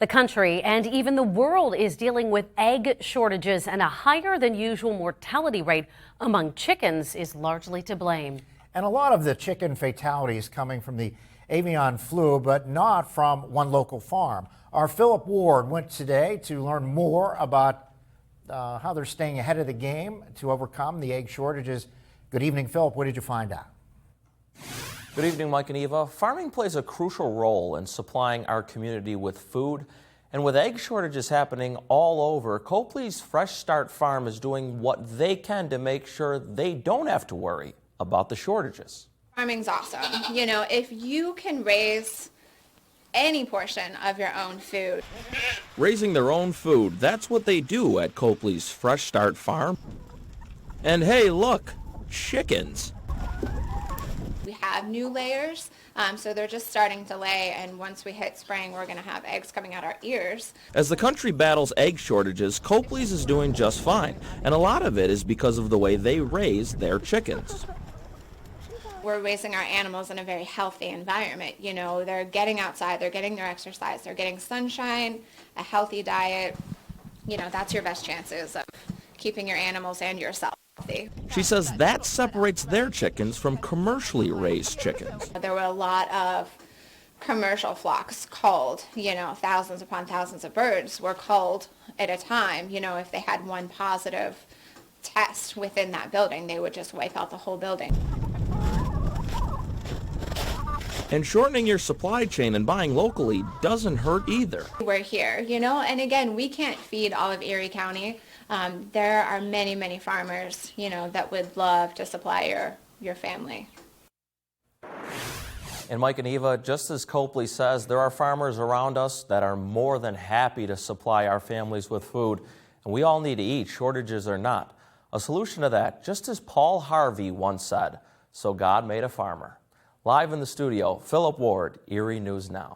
The country and even the world is dealing with egg shortages, and a higher than usual mortality rate among chickens is largely to blame. And a lot of the chicken fatalities coming from the avian flu, but not from one local farm. Our Philip Ward went today to learn more about how they're staying ahead of the game to overcome the egg shortages. Good evening, Philip. What did you find out? Good evening, Mike and Eva. Farming plays a crucial role in supplying our community with food. And with egg shortages happening all over, Copley's Fresh Start Farm is doing what they can to make sure they don't have to worry about the shortages. Farming's awesome. You know, if you can raise any portion of your own food. Raising their own food, that's what they do at Copley's Fresh Start Farm. And hey, look, chickens. We have new layers, so they're just starting to lay, and once we hit spring, we're going to have eggs coming out our ears. As the country battles egg shortages, Copley's is doing just fine, and a lot of it is because of the way they raise their chickens. We're raising our animals in a very healthy environment. You know, they're getting outside, they're getting their exercise, they're getting sunshine, a healthy diet. You know, that's your best chances of keeping your animals and yourself healthy. She says that separates their chickens from commercially raised chickens. There were a lot of commercial flocks culled, you know, thousands upon thousands of birds were culled at a time. You know, if they had one positive test within that building, they would just wipe out the whole building. And shortening your supply chain and buying locally doesn't hurt either. We're here, you know, and again, we can't feed all of Erie County. There are many, many farmers, you know, that would love to supply your family. And Mike and Eva, just as Copley says, there are farmers around us that are more than happy to supply our families with food. And we all need to eat, shortages or not. A solution to that, just as Paul Harvey once said, so God made a farmer. Live in the studio, Philip Ward, Erie News Now.